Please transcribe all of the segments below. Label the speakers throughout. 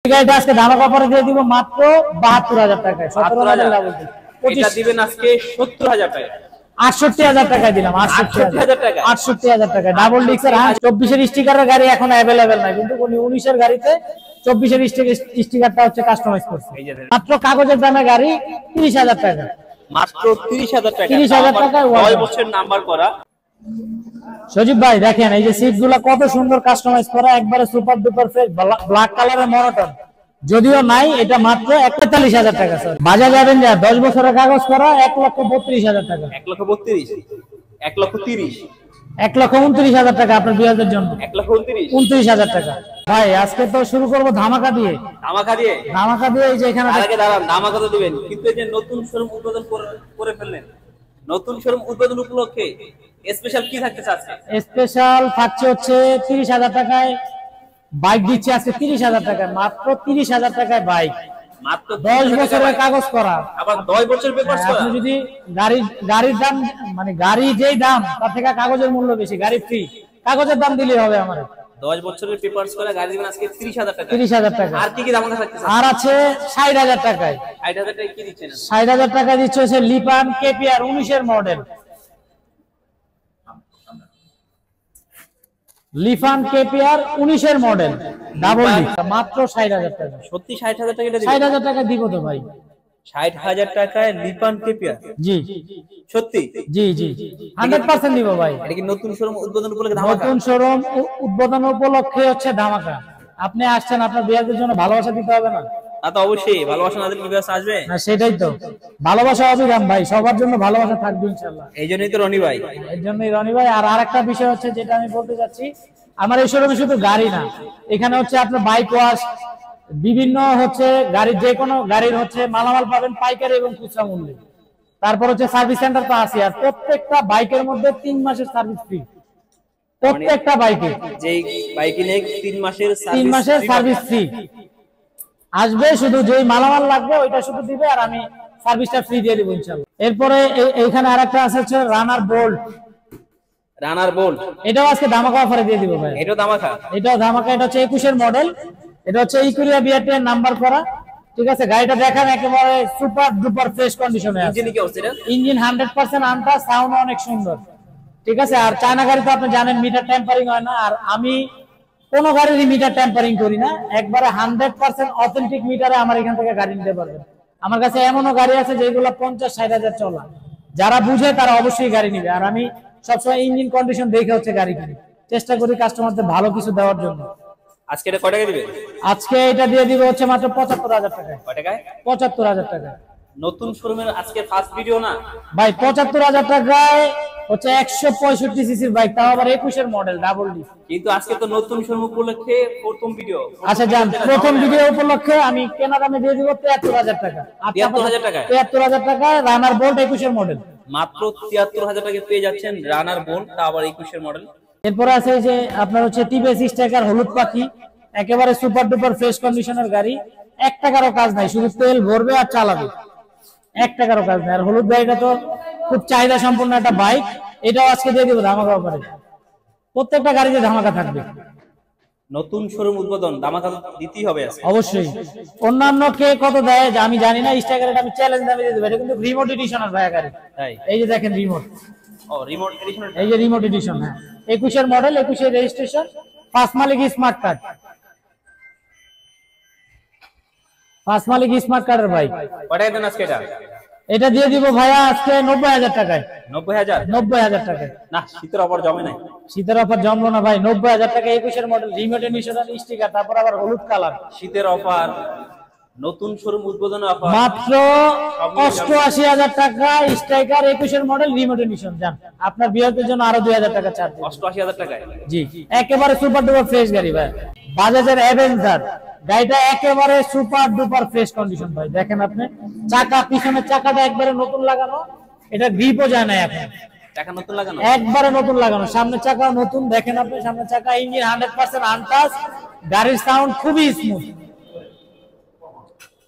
Speaker 1: গাড়িটা আজকে ধামাকা অফারে দিয়ে দিব মাত্র ৭২,০০০ টাকায়। ১৭ মডেল ডাবল ডিস্ক।
Speaker 2: এটা দিবেন আজকে ৭০,০০০ টাকা।
Speaker 1: ৬৮,০০০ টাকায় দিলাম।
Speaker 2: ৬৮,০০০ টাকা।
Speaker 1: ৬৮,০০০ টাকায় ডাবল ডিস্কের ২৪ এর স্টিকারের গাড়ি এখন अवेलेबल নাই, কিন্তু ১৯ এর গাড়িতে ২৪ এর স্টিকারটা হচ্ছে কাস্টমাইজ করছে। মাত্র কাগজের দামে গাড়ি ৩০,০০০ টাকা।
Speaker 2: মাত্র ৩০,০০০ টাকা।
Speaker 1: ৩০,০০০ টাকায়
Speaker 2: ৯ বছর নাম্বার করা।
Speaker 1: সজীব ভাই দেখেন এই যে সিটগুলো কত সুন্দর কাস্টমাইজ করা, একবারে সুপার ডুপার ফ্রেশ ব্ল্যাক কালারের মনোটন। যদিও নাই, এটা মাত্র ৪১,০০০ টাকা স্যার। বাজাজ অ্যাভেঞ্জার ১০ বছরের কাগজ করা ১,৩২,০০০ টাকা।
Speaker 2: ১,৩২,০০০, ১,৩০,০০০,
Speaker 1: ১,২৯,০০০ টাকা আপনার বিয়ারদের জন্য।
Speaker 2: ১,২৯,০০০
Speaker 1: টাকা। ভাই আজকে তো শুরু করব ধামাকা দিয়ে।
Speaker 2: ধামাকা দিয়ে?
Speaker 1: ধামাকা দিয়ে এই যে এখানে
Speaker 2: আগে দাঁড়ান, ধামাকা তো দিবেন, কিন্তু এই যে নতুন শোরুম উদ্বোধন করে ফেললেন, নতুন শোরুম উদ্বোধন উপলক্ষে স্পেশাল কি থাকতেছে আজকে?
Speaker 1: স্পেশাল থাকছে হচ্ছে ৩০,০০০ টাকায় বাইক দিচ্ছে আজকে। ৩০,০০০ টাকায়, মাত্র ৩০,০০০ টাকায় বাইক।
Speaker 2: মাত্র
Speaker 1: ১০ বছরের কাগজ করা,
Speaker 2: আবার 10 বছর পেপারস করা।
Speaker 1: আপনি যদি গাড়ির দাম মানে গাড়ি যেই দাম তার থেকে কাগজের মূল্য বেশি, গাড়ি ফ্রি, কাগজের দাম দিলেই হবে আমার।
Speaker 2: 10 বছরের পেপারস করা গাড়ি দিবেন আজকে ৩০,০০০ টাকা।
Speaker 1: ৩০,০০০ টাকা।
Speaker 2: আর কি কি ধামাকা থাকতেছে?
Speaker 1: আর আছে ৬০,০০০ টাকায়।
Speaker 2: ৬০,০০০ টাকা কি দিচ্ছেন?
Speaker 1: ৬০,০০০ টাকা দিচ্ছে হচ্ছে লিপান কেপিআর ১৯ এর মডেল। লিফান কেপিআর ১৯ এর মডেল ডাবল ডিস্ক, মাত্র ৬০,০০০ টাকা।
Speaker 2: সত্যি ৬০,০০০ টাকা দিবেন?
Speaker 1: ৬০,০০০ টাকা দিব তো ভাই।
Speaker 2: ৬০,০০০ টাকায় লিপান কেপিআর?
Speaker 1: জি
Speaker 2: সত্যি?
Speaker 1: জি জি 100% দিব ভাই।
Speaker 2: এটা কি নতুন শোরুম উদ্বোধন উপলক্ষে ধামাকা?
Speaker 1: নতুন শোরুম উদ্বোধন উপলক্ষে হচ্ছে ধামাকা। আপনি আসছেন, আপনার বিয়ারদের জন্য ভালোবাসা দিতে হবে না?
Speaker 2: তো অবশ্যই, ভালোবাসা না দিলে কি বিয়ার আসবে
Speaker 1: না? সেটাই তো ভালোবাসা অবিরাম ভাই, সবার জন্য ভালোবাসা থাকবে ইনশাআল্লাহ।
Speaker 2: এইজন্যই তো রনি ভাই।
Speaker 1: এইজন্যই রনি ভাই। আর আরেকটা বিষয় হচ্ছে যেটা আমি বলতে চাচ্ছি, আমার এই শোরুমে শুধু গাড়ি না, এখানে হচ্ছে আপনার বাইক ওয়াশ, বিভিন্ন হচ্ছে গাড়ির যে কোনো গাড়ির হচ্ছে মালামাল পাবেন পাইকারি এবং খুচরা মূল্যে। তারপর হচ্ছে সার্ভিস সেন্টার তো আছে, আর প্রত্যেকটা বাইকের মধ্যে ৩ মাসের সার্ভিস ফ্রি। প্রত্যেকটা বাইকে
Speaker 2: যে বাইকে নিয়ে 3 মাসের
Speaker 1: সার্ভিস ফ্রি আসবে। শুধু যেই মালামাল লাগবে ওইটা শুধু দিবে, আর আমি সার্ভিসটা ফ্রি দিয়ে দেবো ইনশাআল্লাহ। এরপরে এইখানে আরেকটা আছে হচ্ছে রানার বোল্ট।
Speaker 2: রানার বোল্ট
Speaker 1: এটাও আজকে ধামাকা অফারে দিয়ে দিব ভাই।
Speaker 2: এটাও ধামাকা?
Speaker 1: এটাও ধামাকা। এটা হচ্ছে ২১ এর মডেল, এটা হচ্ছে ইকুরিয়া বিআরটি এর নাম্বার করা। ঠিক আছে, গাড়িটা দেখেন একেবারে সুপার ডুপার ফ্রেশ কন্ডিশনে আছে।
Speaker 2: ইঞ্জিন কি অবস্থা এটা?
Speaker 1: ইঞ্জিন 100% আনটা, সাউন্ড অনেক সুন্দর। ঠিক আছে, আর চায়না গাড়ি তো আপনি জানেন মিটার টেম্পারিং হয় না, আর আমি কোন গাড়িরই মিটার টেম্পারিং করি না, একবারে 100% অথেন্টিক মিটারে আমার এখান থেকে গাড়ি নিতে পারবেন। আমার কাছে এমনও গাড়ি আছে যেগুলো ৫০-৬০ হাজার চলা, যারা বুঝে তারা অবশ্যই গাড়ি নিবে। আর আমি সবসময় ইঞ্জিন কন্ডিশন দেখে হচ্ছে গাড়ি কিনি, চেষ্টা করি কাস্টমারদের ভালো কিছু দেওয়ার জন্য।
Speaker 2: আজকে এটা কয় টাকা দিবে?
Speaker 1: আজকে এটা দিয়ে দিব হচ্ছে মাত্র ৭৫,০০০ টাকায়।
Speaker 2: কয় টাকায়?
Speaker 1: ৭৫,০০০ টাকা।
Speaker 2: নতুন শোরুমের আজকে ফার্স্ট ভিডিও না
Speaker 1: ভাই? ৭৫,০০০ টাকায় হচ্ছে ১৬৫ সিসির বাইক, তাও আবার ২১ এর মডেল ডাবল ডি।
Speaker 2: কিন্তু আজকে তো নতুন শোরুম উপলক্ষে প্রথম ভিডিও।
Speaker 1: আচ্ছা যান, প্রথম ভিডিও উপলক্ষে আমি কেনা দামে দিয়ে দিব ৭৩,০০০ টাকা।
Speaker 2: ৭৩,০০০ টাকা?
Speaker 1: ৭৩,০০০ টাকায় রানার বোল্ট ২১ এর মডেল।
Speaker 2: মাত্র ৭৩,০০০ টাকা পেয়ে যাচ্ছেন রানার বোল্ট, তা আবার ২১ এর মডেল।
Speaker 1: এরপরে আছে যে আপনার হচ্ছে টিভিএস স্ট্রাইকার হলুদ পাখি, একেবারে সুপার ডুপার ফ্রেশ কন্ডিশনের গাড়ি। ১ টাকারও কাজ নাই, শুধু তেল ভরবে আর চালাবে, ১ টাকারও কাজ নাই। আর হলুদ গাড়িটা তো খুব চাহিদা সম্পন্ন একটা বাইক, এটাও আজকে দিয়ে দিব ধামাকা অফারে। প্রত্যেকটা গাড়িতে ধামাকা থাকবে।
Speaker 2: নতুন শোরুম উদ্বোধন, ধামাকা দিতেই হবে আজকে
Speaker 1: অবশ্যই। অন্যান্য কে কত দেয় আমি জানি না, স্ট্রাইকার এটা আমি চ্যালেঞ্জ দামে দিয়ে দেব। এটা কিন্তু রিমোট এডিশনের ভাই গাড়ি।
Speaker 2: তাই?
Speaker 1: এই যে দেখেন রিমোট,
Speaker 2: ও রিমোট এডিশন।
Speaker 1: এই যে রিমোট এডিশন। হ্যাঁ, ২১ এর মডেল, ২১ এর রেজিস্ট্রেশন, ফার্স্ট মালিক স্মার্ট কার্ড। ফার্স্ট মালিক স্মার্ট কার্ডের বাইক।
Speaker 2: কয় টাকা দেন আজকে এটা?
Speaker 1: এটা দিয়ে দিব ভাইয়া আজকে ৯০,০০০ টাকায়।
Speaker 2: ৯০,০০০?
Speaker 1: ৯০,০০০ টাকায়।
Speaker 2: না, শীতের অফার জমে নাই।
Speaker 1: শীতের অফার জমলো না ভাই। ৯০,০০০ টাকা ২১ এর মডেল, রিমোট এডিশন স্টিকার, তারপর আবার হলুদ কালার।
Speaker 2: শীতের অফার, নতুন শোরুম উদ্বোধন অফার,
Speaker 1: মাত্র ৮৮,০০০ টাকা স্ট্রাইকার ২১ এর মডেল রিমোট এডিশন। জান, আপনার বিয়ারদের জন্য আরো ২,০০০ টাকা ছাড়।
Speaker 2: ৮৮,০০০ টাকায়?
Speaker 1: জি, একেবারে সুপার ডুপার ফ্রেশ গাড়ি ভাই। বাজাজের অ্যাভেঞ্জার গাড়িটা একেবারে সুপার ডুপার ফ্রেশ কন্ডিশন ভাই। দেখেন আপনি চাকা, পিছনের চাকাটা একবারে নতুন লাগানো, এটা গ্রিপও যায় না এখন,
Speaker 2: চাকা নতুন লাগানো,
Speaker 1: একবারে নতুন লাগানো। সামনের চাকা নতুন, দেখেন আপনি সামনের চাকা। ইঞ্জিন 100% আনটাচ, গাড়ির সাউন্ড খুবই স্মুথ,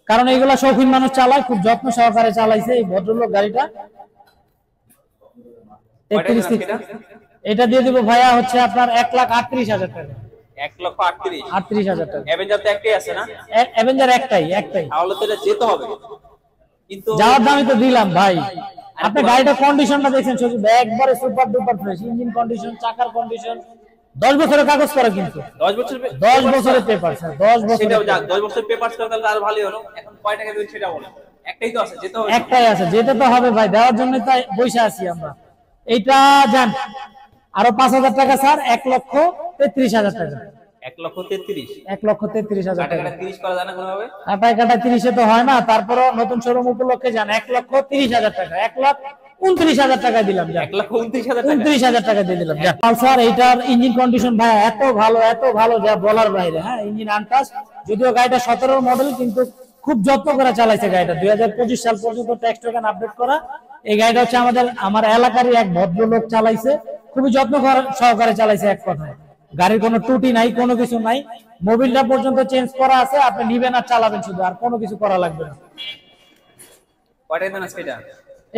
Speaker 1: কারণ এইগুলা শৌখিন মানুষ চালায়, খুব যত্ন সহকারে চালাইছে এই ভদ্রলোক গাড়িটা। এটা দিয়ে দিব ভাইয়া হচ্ছে আপনার ১,৩৮,০০০ টাকা।
Speaker 2: 1,38,000
Speaker 1: 38,000 টাকা।
Speaker 2: অ্যাভেঞ্জার তো একটাই আছে না?
Speaker 1: অ্যাভেঞ্জার একটাই।
Speaker 2: তাহলে তো এটা যেতে হবে, কিন্তু
Speaker 1: যাওয়ার দামই তো দিলাম ভাই। আপনি গাড়িটার কন্ডিশনটা দেখছেন সজীব ভাই, একবারে super duper fresh, engine condition, চাকার কন্ডিশন, 10 বছরের কাগজ করা কিন্তু
Speaker 2: 10 বছর
Speaker 1: 10 বছরের পেপার স্যার, 10
Speaker 2: সেটাও
Speaker 1: বছরের।
Speaker 2: যাক, 10 বছর পেপারস করে তাহলে আর ভালোই হলো। এখন কয় টাকা দিবেন সেটা বলেন। একটাই তো আছে, যেতে হবে।
Speaker 1: একটাই আছে, যেতে তো হবে ভাই, দেওয়ার জন্য তাই বসে আছি আমরা। এইটা যান আরো 5,000 টাকা স্যার, 1,33,000 টাকা।
Speaker 2: 1,33,000
Speaker 1: 1,33,000 টাকা।
Speaker 2: কাটা 30 করা যায় না কোনোভাবে?
Speaker 1: কাটায় কাটায় 30 এ তো হয় না, তারপরে নতুন শোরুম উপলক্ষে যান 1,30,000 টাকা, 1,29,000 টাকা দিলাম,
Speaker 2: 1,29,000 টাকা।
Speaker 1: 29,000 টাকা দিয়ে দিলাম। পালসার এইটার ইঞ্জিন কন্ডিশন ভাই এত ভালো যা বলার বাইরে। হ্যাঁ, ইঞ্জিন আনটাচ, যদিও গাড়িটা 17 মডেল, কিন্তু খুব যত্ন করে চালাইছে গাড়িটা। 2025 সাল পর্যন্ত ট্যাক্স টোকেন আপডেট করা। এই গাড়িটা হচ্ছে আমার এলাকারই এক ভদ্রলোক চালাইছে, খুবই যত্ন সহকারে চালাইছে। এক কথায় গাড়ির কোনো ত্রুটি নাই, কোনো কিছু নাই। মোবিলটা পর্যন্ত চেঞ্জ করা আছে, আপনি নিবেন আর চালাবেন শুধু, আর কোনো কিছু করা লাগবে না।
Speaker 2: কয়টা দেন আজকে এটা?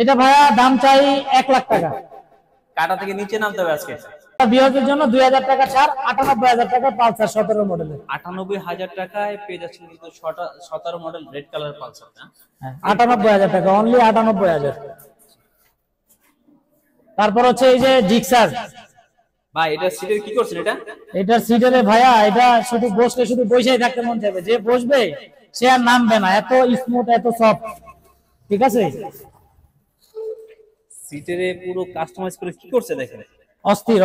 Speaker 1: এটা ভাইয়া দাম চাই 1 লাখ টাকা।
Speaker 2: কাটা থেকে নিচে নামতে হবে আজকে।
Speaker 1: বিহারের জন্য 2,000 টাকা ছাড়, 98,000 টাকা পালসার 17 মডেলের।
Speaker 2: 98,000 টাকায় পেয়ে যাচ্ছেন কিন্তু 17 মডেল রেড কালার পালসার না?
Speaker 1: 98,000 টাকা, অনলি 98,000। তারপর হচ্ছে এই যে জিক্সার
Speaker 2: ভাই, এটা সিটের কি করছেন এটা?
Speaker 1: এটার সিটারে ভাইয়া, এটা শুধু বসলে শুধু বসেই থাকতে মন চাইবে, যে বসবে সে আর নামবে না, এত স্মুথ, এত সফট। ঠিক আছে,
Speaker 2: সিটের পুরো কাস্টমাইজ করে কি করছে দেখেন,
Speaker 1: অস্থির।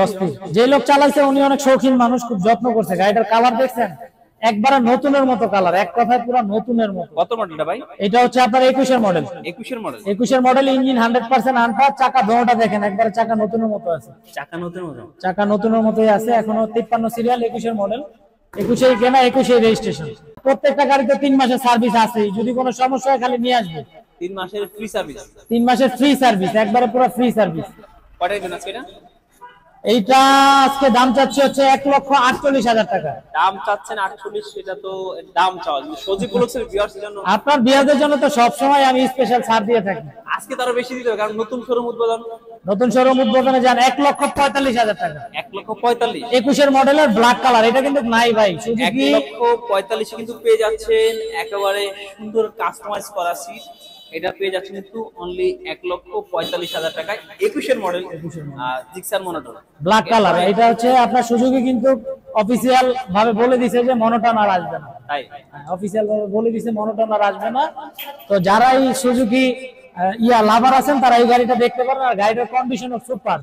Speaker 1: যে লোক চালাইছে উনি অনেক শৌখিন মানুষ, খুব যত্ন করছে। গাড়িটার কালার দেখছেন, একবারে নতুনের মতো কালার, এক কথায় পুরো নতুনের মতো।
Speaker 2: কত মডেলটা ভাই?
Speaker 1: এটা হচ্ছে আপনার 21-এর মডেল।
Speaker 2: 21-এর মডেল।
Speaker 1: 21-এর মডেল, ইঞ্জিন 100% আনটাচ, চাকা দোনোটা দেখেন একবারে চাকা নতুনের মতো আছে।
Speaker 2: চাকা নতুন মতো?
Speaker 1: চাকা নতুনের মতোই আছে, এখনো 53 সিরিয়াল, 21-এর মডেল, 21-এই কেনা, 21-এই রেজিস্ট্রেশন। প্রত্যেকটা গাড়িতে 3 মাসের সার্ভিস আছে, যদি কোনো সমস্যা হয় খালি নিয়ে আসবে।
Speaker 2: 3 মাসের ফ্রি সার্ভিস?
Speaker 1: 3 মাসের ফ্রি সার্ভিস, একবারে পুরো ফ্রি সার্ভিস।
Speaker 2: কয়টা দেন আজকে এটা?
Speaker 1: এইটা আজকে দাম চাচ্ছে হচ্ছে 1,48,000 টাকা।
Speaker 2: দাম চাচ্ছেন 48, সেটা তো দাম চাওয়া। সজীব ব্লগসের ভিউয়ার্সদের জন্য,
Speaker 1: আপনার বিয়ারদের জন্য তো সব সময় আমি স্পেশাল ছাড় দিয়ে থাকি।
Speaker 2: আজকে তো আরো বেশি দিতে হবে, কারণ নতুন শোরুম উদ্বোধন।
Speaker 1: নতুন শোরুম উদ্বোধনে যান 1,45,000 টাকা।
Speaker 2: 1,45,000?
Speaker 1: 21-এর মডেলের ব্ল্যাক কালার, এটা কিন্তু নাই ভাই। সুজুকি
Speaker 2: 1,45,000 কিন্তু পেয়ে যাচ্ছেন একেবারে সুন্দর কাস্টমাইজ করা সিট। এটা পেয়ে যাচ্ছেন কিন্তু অনলি 1,45,000 টাকায়, 21-এর model Gixxer monotone
Speaker 1: black colour. এটা হচ্ছে আপনার সুজুকি কিন্তু অফিসিয়াল ভাবে বলে দিছে যে মনোটন আর আসবে না।
Speaker 2: তাই
Speaker 1: অফিসিয়াল ভাবে বলে দিছে মনোটন আর আসবে না। তো যারা এই সুজুকি লাভার আছেন তারা এই গাড়িটা দেখতে পারেন। আর গাড়িটার কন্ডিশন সুপার,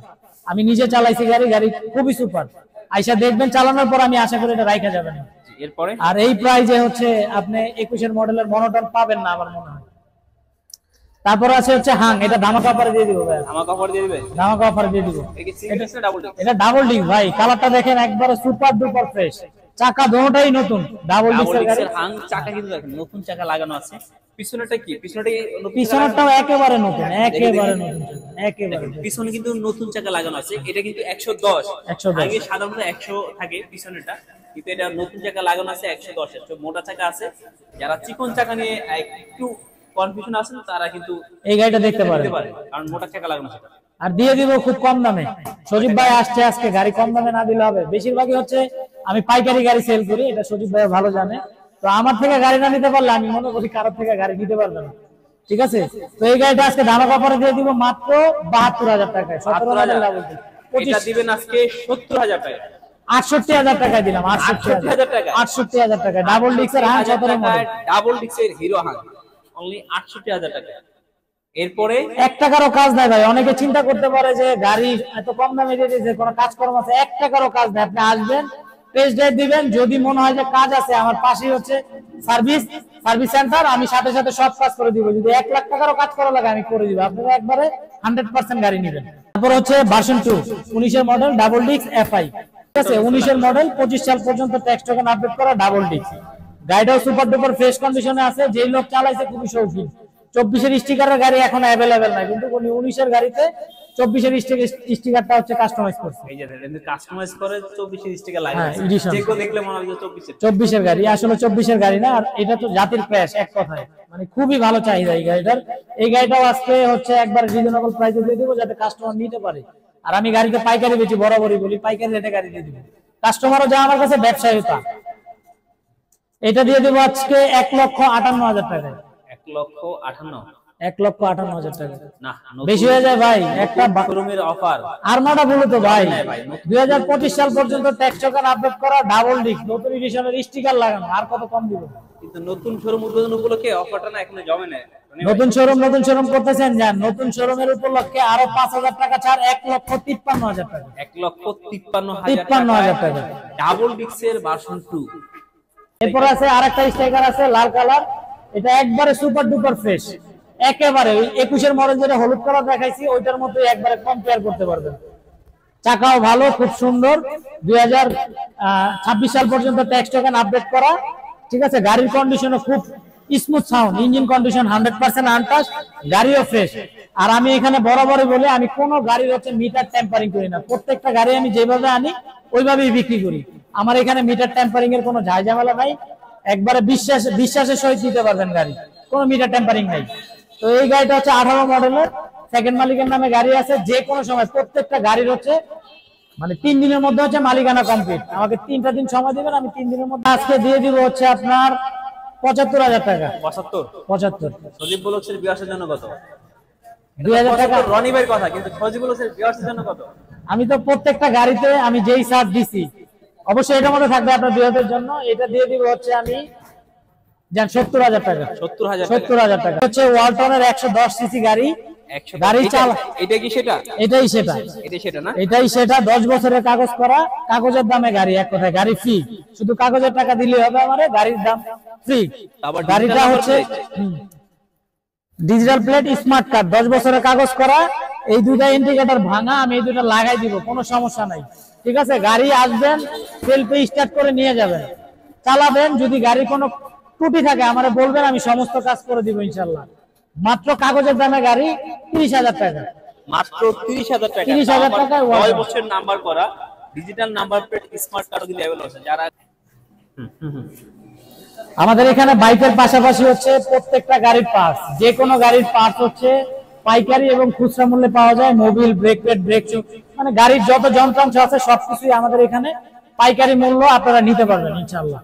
Speaker 1: আমি নিজে চালাইছি গাড়ি খুবই সুপার। আইসা দেখবেন, চালানোর পর আমি আশা করি এটা রাইখা যাবেন।
Speaker 2: এরপরে
Speaker 1: আর এই প্রাইজে হচ্ছে আপনি 21-এর মডেলের মনোটন পাবেন না আমার মনে হয়। তারপর আছে হচ্ছে হাং, এটা ধামাকা অফারে দিয়ে দিব ভাই।
Speaker 2: আমাকে অফার দিয়ে দিবে?
Speaker 1: ধামাকা অফারে দিয়ে দিব।
Speaker 2: এটা কি সিঙ্গেল ডিস্ক না ডাবল ডিস্ক?
Speaker 1: এটা ডাবল ডিস্ক ভাই, কালারটা দেখেন একবারে সুপার ডুপার ফ্রেশ, চাকা দুটোটাই নতুন। ডাবল ডিস্কের গাড়ি,
Speaker 2: হাং চাকা কিন্তু দেখেন নতুন চাকা লাগানো আছে। পিছনেরটা কি?
Speaker 1: পিছনেরটাও একেবারে নতুন, একেবারে নতুন, একেবারে
Speaker 2: পিছনে কিন্তু নতুন চাকা লাগানো আছে। এটা কিন্তু 110। আগে সাধারণত 100 থাকে পিছনেরটা, কিন্তু এটা নতুন চাকা লাগানো আছে 110 এর। মোটা চাকা আছে। যারা চিকন চাকা নিয়ে একটু কনফিউশন আছে তারা কিন্তু
Speaker 1: এই গাড়িটা দেখতে পারে,
Speaker 2: কারণ মোটা চাকা লাগানো আছে।
Speaker 1: আর দিয়ে দিব খুব কম দামে। সজীব ভাই আসছে আজকে, গাড়ি কম দামে না দিলে হবে। বেশিরভাগই হচ্ছে আমি পাইকারি গাড়ি সেল করি, এটা সজীব ভাই ভালো জানে। তো আমার থেকে গাড়ি না নিতে পারলে আমি মনে করি কারোর থেকে গাড়ি নিতে পারবে না। ঠিক আছে, তো এই গাড়িটা আজকে ধামাকা অফারে দিয়ে দিব মাত্র 72,000 টাকায়। 17 মডেল ডাবল ডিস্ক।
Speaker 2: এটা দিবেন আজকে 70,000 টাকা।
Speaker 1: 68,000 টাকায় দিলাম।
Speaker 2: 68,000 টাকা?
Speaker 1: 68,000 টাকা ডাবল ডিস্কের হাং, 17 মডেল
Speaker 2: ডাবল ডিস্কের হিরো হাং, অনলি 68,000 টাকা। এরপরে
Speaker 1: 1 টাকারও কাজ নাই ভাই। অনেকে চিন্তা করতে পারে যে গাড়ি এত কম দামে দিয়ে দিয়েছে, কোনো কাজকর্ম আছে। 1 টাকারও কাজ নাই। আপনি আসবেন, টেস্ট ড্রাইভ দিবেন, যদি মনে হয় যে কাজ আছে, আমার পাশেই হচ্ছে সার্ভিস সেন্টার, আমি সাথে সাথে সব কাজ করে দিব। যদি 1 লাখ টাকারও কাজ করা লাগে আমি করে দিব, আপনারা একবারে 100% গাড়ি নেবেন। তারপর হচ্ছে ভার্সন 2, 19-এর মডেল ডাবল ডিস্ক এফআই। ঠিক আছে, 19-এর মডেল, 25 সাল পর্যন্ত ট্যাক্স টোকেন আপডেট করা ডাবল ডিস্ক। গাড়িটাও সুপার ডুপার ফ্রেশ কন্ডিশনে আছে। যেই লোক চালাইছে খুবই শৌখিন। 24-এর স্টিকারের গাড়ি এখন অ্যাভেলেবেল নাই, কিন্তু 19-এর গাড়িতে 24-এর স্টিকারটা হচ্ছে কাস্টমাইজ করছে।
Speaker 2: এই যে দেখেন কাস্টমাইজ করে 24-এর স্টিকার লাগানো
Speaker 1: হ্যাঁ,
Speaker 2: আছে।
Speaker 1: এডিশন।
Speaker 2: যেকো দেখলে মনে হয় যে 24-এর।
Speaker 1: 24-এর গাড়ি, আসলে 24-এর গাড়ি না। আর এটা তো জাতির ক্র্যাশ, এক কথায় মানে খুবই ভালো চাহিদা এই গাড়িটার। এই গাড়িটাও আজকে হচ্ছে একবার রিজনেবল প্রাইসে দিয়ে দেবো, যাতে কাস্টমার নিতে পারে। আর আমি গাড়িতে পাইকারি বেচি, বরাবরই বলি পাইকারি রেটে গাড়ি দিয়ে দিব। কাস্টমারও যা আমার কাছে ব্যবসায়ী তা। এটা দিয়ে দেবো আজকে 1,58,000 টাকা।
Speaker 2: 1,58,000,
Speaker 1: 1,58,000 টাকা
Speaker 2: না
Speaker 1: বেশি হয়ে যায় ভাই। একটা
Speaker 2: শোরুমের অফার
Speaker 1: আরমাটা বলো তো ভাই, 2025 সাল পর্যন্ত ট্যাক্স টোকেন আপডেট করা, ডাবল ডিস্ক, নতুন এডিশনের স্টিকার লাগানো, আর কত কম দিব?
Speaker 2: কিন্তু নতুন শোরুম উদ্বোধন উপলক্ষে অফারটা না এখনো জমে নাই।
Speaker 1: নতুন শোরুম করতেছেন, যান নতুন শোরুমের উপলক্ষে আরো 5,000 টাকা ছাড়, 1,53,000 টাকা।
Speaker 2: 1,53,000 টাকা ডাবল ডিস্কের ভার্সন 2।
Speaker 1: এরপর আছে আরেকটা স্টিকার আছে লাল কালার, এটা একবারে সুপার ডুপার ফ্রেশ, একেবারে ওই 21 মডেল যেটা হলুদ কালার দেখাইছি ওইটার মধ্যে একবারে কম্পেয়ার করতে পারবেন। চাকাও ভালো, খুব সুন্দর, 2026 সাল পর্যন্ত ট্যাক্স টোকেন আপডেট করা, ঠিক আছে। গাড়ির কন্ডিশনও খুব smooth sound, engine condition 100% untouch, গাড়িও ফ্রেশ। আর আমি এখানে বরাবরই বলি আমি কোনো গাড়ির হচ্ছে মিটার টেম্পারিং করি না, প্রত্যেকটা গাড়ি আমি যেভাবে আনি ওইভাবেই বিক্রি করি। আমার এখানে মিটার টেম্পারিং এর কোনো ঝামেলা নাই, একবারে বিশ্বাসের সহিত দিতে পারবেন গাড়ি, কোনো মিটার টেম্পারিং নাই। তো এই গাড়িটা হচ্ছে 18 মডেলের, সেকেন্ড মালিকের নামে গাড়ি আছে, যে কোনো সময় প্রত্যেকটা গাড়ির হচ্ছে মানে 3 দিনের মধ্যে হচ্ছে মালিকানা কমপ্লিট। আমাকে 3টা দিন সময় দিবেন, আমি 3 দিনের মধ্যে আজকে দিয়ে দিব হচ্ছে আপনার 75,000 টাকা। 75
Speaker 2: সজীব ব্লগসের ভিউয়ার্সের জন্য কত?
Speaker 1: 2,000 টাকা
Speaker 2: রনি ভাইয়ের কথা, কিন্তু সজীব ব্লগসের ভিউয়ার্সের জন্য কত?
Speaker 1: আমি তো প্রত্যেকটা গাড়িতে আমি যেই ছাড় দিছি অবশ্যই এটার মধ্যে থাকবে আপনার 2,000 এর জন্য। এটা দিয়ে দিব হচ্ছে আমি জান 70,000 টাকা। 70,000 টাকা হচ্ছে ওয়ালটনের 110 সিসি গাড়ি। গাড়ি চাল
Speaker 2: এটা কি সেটা?
Speaker 1: এটাই সেটা না? এটাই সেটা। 10 বছরের কাগজ করা, কাগজের দামে গাড়ি, এক কথায় গাড়ি ফ্রি, শুধু কাগজের টাকা দিলেই হবে, আমারে গাড়ির দাম ফ্রি। গাড়িটা হচ্ছে ডিজিটাল প্লেট, স্মার্ট কার্ড, 10 বছরের কাগজ করা, এই দুইটা ইন্ডিকেটর ভাঙা, আমি এই দুইটা লাগাই দিব, কোনো সমস্যা নাই, ঠিক আছে। গাড়ি আসবেন, সেলফে স্টার্ট করে নিয়ে যাবেন, চালাবেন। যদি গাড়ির কোনো ত্রুটি থাকে আমারে বলবেন, আমি সমস্ত কাজ করে দিব ইনশাআল্লাহ। মাত্র কাগজের দামে গাড়ি 30,000 টাকা।
Speaker 2: মাত্র 30,000 টাকা।
Speaker 1: 30,000 টাকায়
Speaker 2: 9 বছর নাম্বার করা, digital number plate, smart card দিলে अवेलेबल আছে। যারা
Speaker 1: আমাদের এখানে বাইকের পাশাপাশি হচ্ছে প্রত্যেকটা গাড়ির পার্টস, যে কোনো গাড়ির পার্টস হচ্ছে পাইকারি এবং খুচরা মূল্যে পাওয়া যায়। মোবিল, ব্রেক প্যাড, ব্রেক চুক, মানে গাড়ির যত যন্ত্রাংশ আছে সবকিছুই আমাদের এখানে পাইকারি মূল্য আপনারা নিতে পারবেন ইনশাআল্লাহ।